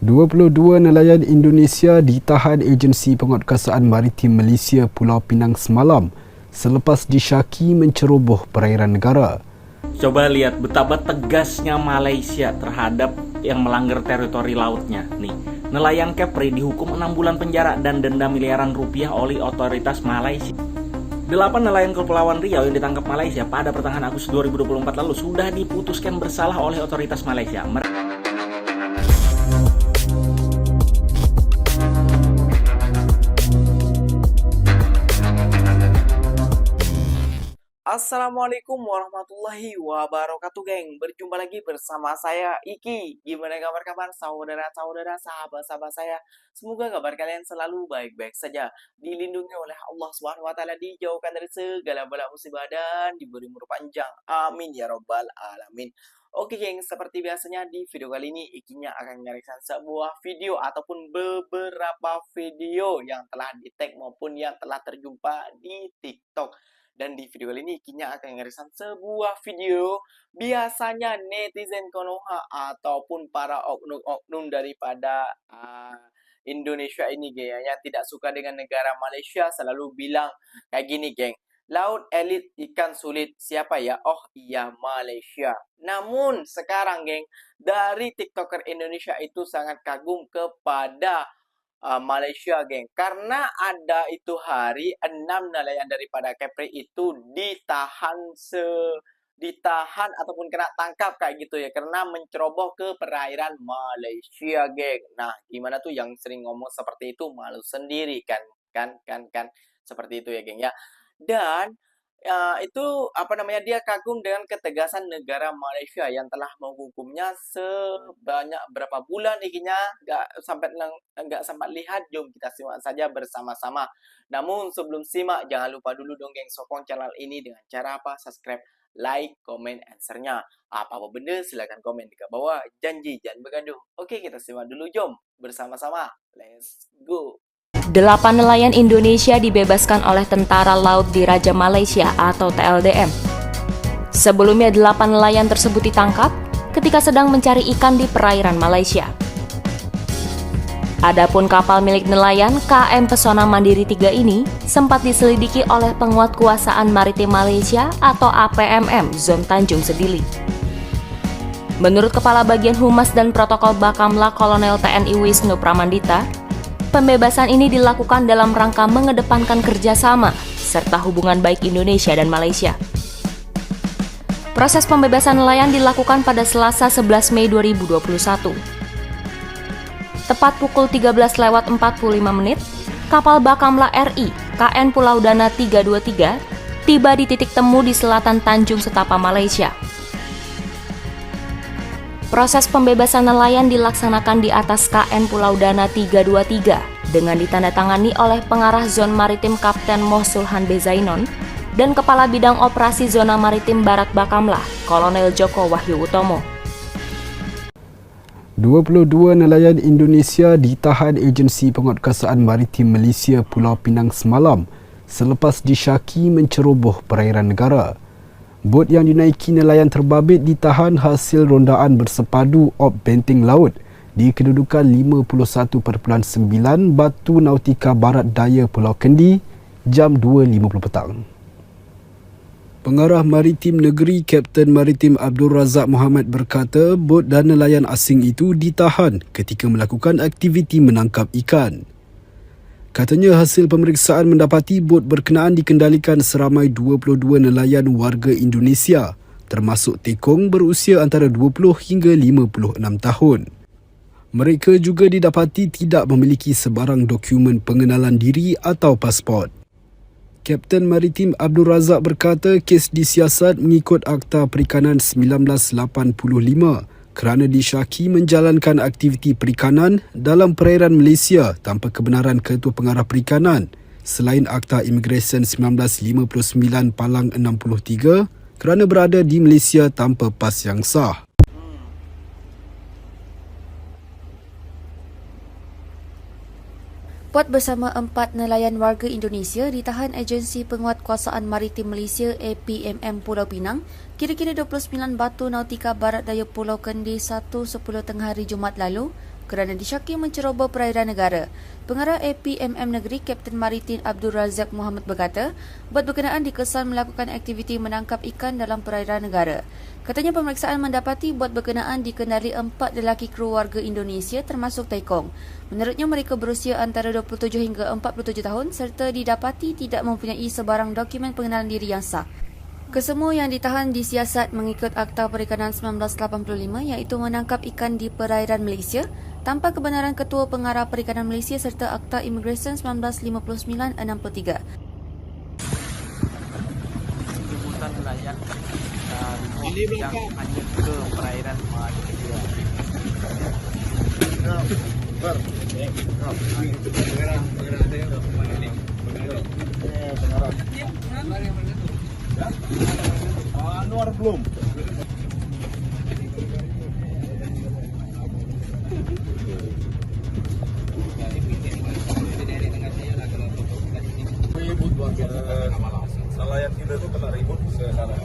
22 nelayan Indonesia ditahan Agensi Penguatkuasaan Maritim Malaysia Pulau Pinang semalam selepas disyaki menceroboh perairan negara. Coba lihat betapa tegasnya Malaysia terhadap yang melanggar teritori lautnya. Nih, nelayan Kepri dihukum 6 bulan penjara dan denda miliaran rupiah oleh otoritas Malaysia. 8 nelayan Kepulauan Riau yang ditangkap Malaysia pada pertengahan Agustus 2024 lalu sudah diputuskan bersalah oleh otoritas Malaysia. Assalamualaikum warahmatullahi wabarakatuh, geng. Berjumpa lagi bersama saya Iki. Gimana kabar saudara-saudara, sahabat-sahabat saya? Semoga kabar kalian selalu baik-baik saja, dilindungi oleh Allah Subhanahu wa taala, dijauhkan dari segala bala musibah dan diberi umur panjang. Amin ya rabbal alamin. Oke, geng, seperti biasanya di video kali ini Ikinya akan menyaksikan sebuah video ataupun beberapa video yang telah di-tag maupun yang telah terjumpa di TikTok. Dan di video kali ini Ikinya akan menyaksikan sebuah video biasanya netizen Konoha ataupun para oknum-oknum daripada Indonesia ini, geng, yang tidak suka dengan negara Malaysia selalu bilang kayak gini, geng. Laut elit ikan sulit, siapa ya? Oh iya, Malaysia. Namun sekarang, geng, dari TikToker Indonesia itu sangat kagum kepada Malaysia, geng, karena ada itu hari 6 nelayan daripada Kepri itu ditahan ataupun kena tangkap kayak gitu ya, karena menceroboh ke perairan Malaysia, geng. Nah, gimana tuh yang sering ngomong seperti itu, malu sendiri kan seperti itu ya, geng ya. Dan itu dia kagum dengan ketegasan negara Malaysia yang telah menghukumnya sebanyak berapa bulan. Ikinya nggak sempat lihat, jom kita simak saja bersama-sama. Namun sebelum simak, jangan lupa dulu dong, geng, sokong channel ini dengan cara apa? Subscribe, like, comment, answer-nya. Apa-apa benda silahkan komen di bawah. Janji jangan bergaduh. Oke, kita simak dulu, jom bersama-sama. Let's go. 8 nelayan Indonesia dibebaskan oleh Tentara Laut Diraja Malaysia atau TLDM. Sebelumnya 8 nelayan tersebut ditangkap ketika sedang mencari ikan di perairan Malaysia. Adapun kapal milik nelayan KM Pesona Mandiri 3 ini sempat diselidiki oleh Penguatkuasaan Maritim Malaysia atau APMM Zon Tanjung Sedili. Menurut Kepala Bagian Humas dan Protokol Bakamla Kolonel TNI Wisnu Pramandita, pembebasan ini dilakukan dalam rangka mengedepankan kerjasama serta hubungan baik Indonesia dan Malaysia. Proses pembebasan nelayan dilakukan pada Selasa 11 Mei 2021. Tepat pukul 13:45 kapal Bakamla RI KN Pulau Dana 323 tiba di titik temu di selatan Tanjung Setapa, Malaysia. Proses pembebasan nelayan dilaksanakan di atas KN Pulau Dana 323 dengan ditandatangani oleh Pengarah Zon Maritim Kapten Mosulhan B. Zainon dan Kepala Bidang Operasi Zona Maritim Barat Bakamla, Kolonel Joko Wahyu Utomo. 22 nelayan Indonesia ditahan Agensi Penguatkuasaan Maritim Malaysia Pulau Pinang semalam selepas disyaki menceroboh perairan negara. Bot yang dinaiki nelayan terbabit ditahan hasil rondaan bersepadu Op Benteng Laut di kedudukan 51.9 Batu Nautika Barat Daya Pulau Kendi jam 2.50 petang. Pengarah Maritim Negeri Kapten Maritim Abdul Razak Muhammad berkata bot dan nelayan asing itu ditahan ketika melakukan aktiviti menangkap ikan. Katanya hasil pemeriksaan mendapati bot berkenaan dikendalikan seramai 22 nelayan warga Indonesia, termasuk tekong berusia antara 20 hingga 56 tahun. Mereka juga didapati tidak memiliki sebarang dokumen pengenalan diri atau pasport. Kapten Maritim Abdul Razak berkata kes disiasat mengikut Akta Perikanan 1985 kerana disyaki menjalankan aktiviti perikanan dalam perairan Malaysia tanpa kebenaran Ketua Pengarah Perikanan selain Akta Imigresen 1959 Palang 63 kerana berada di Malaysia tanpa pas yang sah. Bot bersama 4 nelayan warga Indonesia ditahan Agensi Penguatkuasaan Maritim Malaysia APMM Pulau Pinang kira-kira 29 Batu Nautika Barat Daya Pulau Kendi 1.10 tengah hari Jumaat lalu kerana disyaki menceroboh perairan negara. Pengarah APMM Negeri Kapten Maritim Abdul Razak Muhammad berkata, bot berkenaan dikesan melakukan aktiviti menangkap ikan dalam perairan negara. Katanya pemeriksaan mendapati bot berkenaan dikenali 4 lelaki kru warga Indonesia termasuk Taikong. Menurutnya mereka berusia antara 27 hingga 47 tahun serta didapati tidak mempunyai sebarang dokumen pengenalan diri yang sah. Kesemua yang ditahan disiasat mengikut Akta Perikanan 1985 iaitu menangkap ikan di perairan Malaysia tanpa kebenaran Ketua Pengarah Perikanan Malaysia serta Akta Immigration 1959-63. Jemputan nelayan yang hanyut ke perairan Malaysia. Anwar belum. Ribut nelayan kita itu kena ribut sekarang.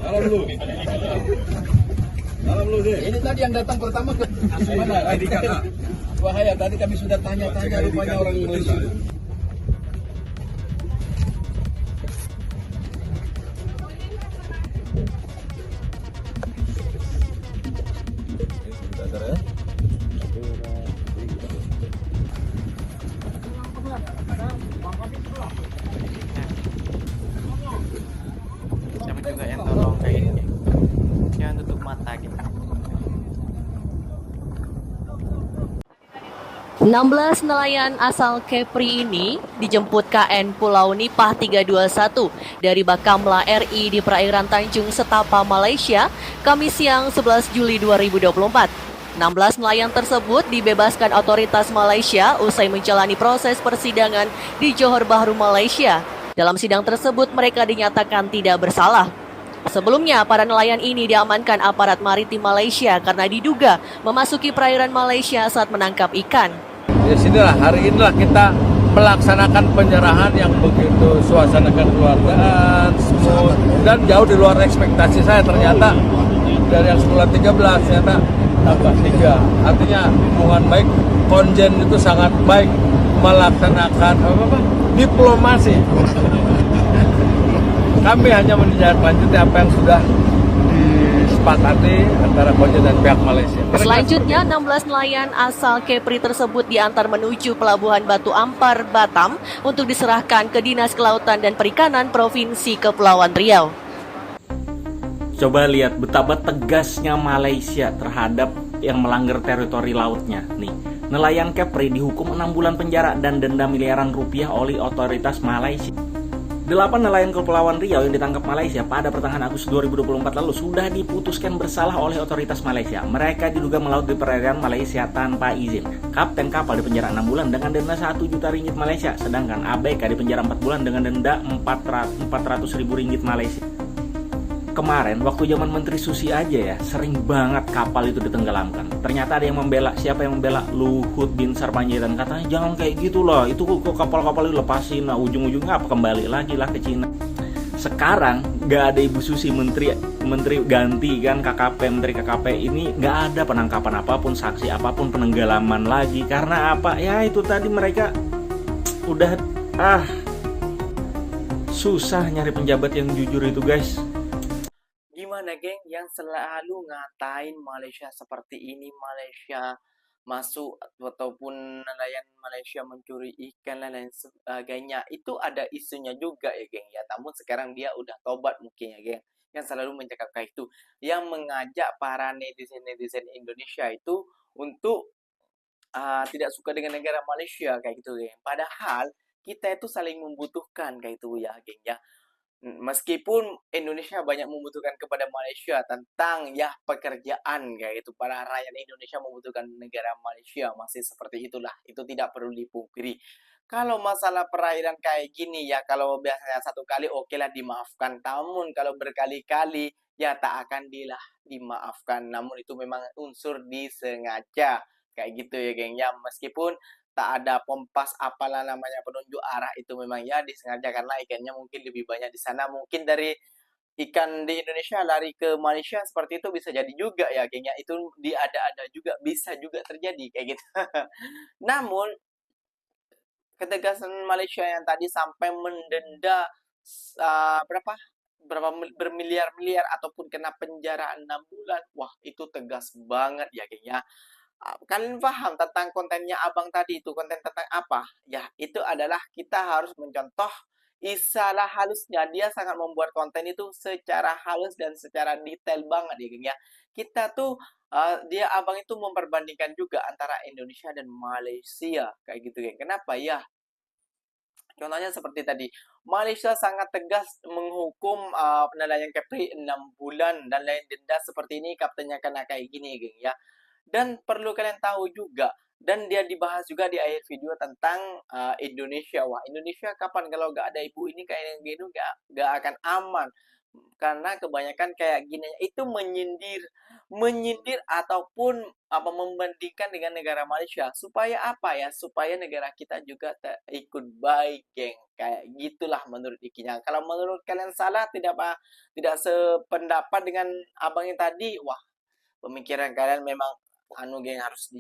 Halo dulu. Halo dulu deh. Ini tadi yang datang pertama ke mana? ID kakak. Wahaya, tadi kami sudah tanya-tanya rupanya orang Indonesia. Siapa juga yang tolong kayak ini? Jangan tutup mata gitu. 16 nelayan asal Kepri ini dijemput KN Pulau Nipah 321 dari Bakamla RI di perairan Tanjung Setapa, Malaysia, Kamis siang 11 Juli 2024. 16 nelayan tersebut dibebaskan otoritas Malaysia usai menjalani proses persidangan di Johor Bahru, Malaysia. Dalam sidang tersebut mereka dinyatakan tidak bersalah. Sebelumnya, para nelayan ini diamankan aparat maritim Malaysia karena diduga memasuki perairan Malaysia saat menangkap ikan. Di sinilah, hari inilah kita melaksanakan penyerahan yang begitu suasana kekeluargaan, smooth, dan jauh di luar ekspektasi saya. Ternyata dari yang semula 13, ternyata tambah 3. Artinya hubungan baik, konjen itu sangat baik melaksanakan diplomasi. Kami hanya menindaklanjuti apa yang sudah disepakati antara konjen dan pihak Malaysia. Selanjutnya, 16 nelayan asal Kepri tersebut diantar menuju Pelabuhan Batu Ampar, Batam untuk diserahkan ke Dinas Kelautan dan Perikanan Provinsi Kepulauan Riau. Coba lihat betapa tegasnya Malaysia terhadap yang melanggar teritori lautnya. Nih, nelayan Kepri dihukum 6 bulan penjara dan denda miliaran rupiah oleh otoritas Malaysia. 8 nelayan Kepulauan Riau yang ditangkap Malaysia pada pertengahan Agustus 2024 lalu sudah diputuskan bersalah oleh otoritas Malaysia. Mereka diduga melaut di perairan Malaysia tanpa izin. Kapten kapal dipenjara 6 bulan dengan denda 1 juta ringgit Malaysia, sedangkan ABK dipenjara 4 bulan dengan denda 400 ribu ringgit Malaysia. Kemarin waktu zaman Menteri Susi aja ya, sering banget kapal itu ditenggelamkan. Ternyata ada yang membela. Siapa yang membela? Luhut Bin Sarpanjaitan. Katanya jangan kayak gitu loh, itu kok kapal-kapal itu lepasin. Nah ujung-ujungnya apa, kembali lagi lah ke Cina. Sekarang gak ada Ibu Susi, menteri ganti kan, KKP, Menteri KKP ini gak ada penangkapan apapun, saksi apapun, penenggelaman lagi. Karena apa? Ya itu tadi, mereka udah susah nyari penjabat yang jujur itu, guys. Gimana geng yang selalu ngatain Malaysia seperti ini, Malaysia masuk ataupun nelayan Malaysia mencuri ikan dan lain sebagainya. Itu ada isunya juga ya geng ya. Namun sekarang dia udah tobat mungkin ya geng. Yang selalu mencakapkan itu, yang mengajak para netizen Indonesia itu untuk tidak suka dengan negara Malaysia kayak gitu geng. Padahal kita itu saling membutuhkan kayak itu ya geng ya. Meskipun Indonesia banyak membutuhkan kepada Malaysia tentang ya pekerjaan kayak itu, para rakyat Indonesia membutuhkan negara Malaysia, masih seperti itulah, itu tidak perlu dipungkiri. Kalau masalah perairan kayak gini ya, kalau biasanya satu kali oke lah dimaafkan, namun kalau berkali-kali ya tak akan dimaafkan. Namun itu memang unsur disengaja kayak gitu ya geng ya. Meskipun tak ada pompas apalah namanya penunjuk arah, itu memang ya disengaja karena ikannya mungkin lebih banyak di sana, mungkin dari ikan di Indonesia lari ke Malaysia seperti itu bisa jadi juga ya, geng ya. Itu diada-ada juga, bisa juga terjadi kayak gitu. Namun ketegasan Malaysia yang tadi sampai mendenda berapa bermiliar-miliar ataupun kena penjara 6 bulan. Wah, itu tegas banget ya, geng ya. Kalian paham tentang kontennya abang tadi itu, konten tentang apa? Ya, itu adalah kita harus mencontoh isalah halusnya. Dia sangat membuat konten itu secara halus dan secara detail banget ya, geng ya. Kita tuh dia abang itu memperbandingkan juga antara Indonesia dan Malaysia kayak gitu, geng. Kenapa ya? Contohnya seperti tadi, Malaysia sangat tegas menghukum nelayan Kepri 6 bulan dan lain denda seperti ini, kaptennya kena kayak gini, geng ya. Dan perlu kalian tahu juga, dan dia dibahas juga di akhir video tentang Indonesia. Wah, Indonesia kapan kalau nggak ada ibu ini kayak gitu nggak akan aman. Karena kebanyakan kayak gini itu menyindir ataupun apa membandingkan dengan negara Malaysia supaya apa ya, supaya negara kita juga ikut baik, geng, kayak gitulah menurut ikinya. Kalau menurut kalian salah, tidak sependapat dengan abang yang tadi, wah, pemikiran kalian memang geng, harus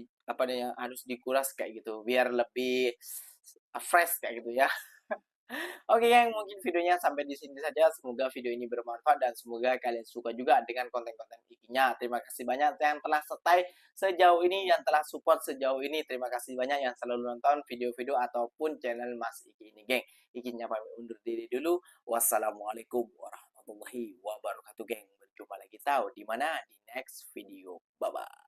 harus dikuras kayak gitu biar lebih fresh kayak gitu ya. Oke, yang mungkin videonya sampai di sini saja. Semoga video ini bermanfaat dan semoga kalian suka juga dengan konten-konten ikinya. Terima kasih banyak yang telah stay sejauh ini, yang telah support sejauh ini. Terima kasih banyak yang selalu nonton video-video ataupun channel Mas Iki ini, geng. Ikinya pamit undur diri dulu. Wassalamualaikum warahmatullahi wabarakatuh, geng. Berjumpa lagi tahu di mana di next video. Bye bye.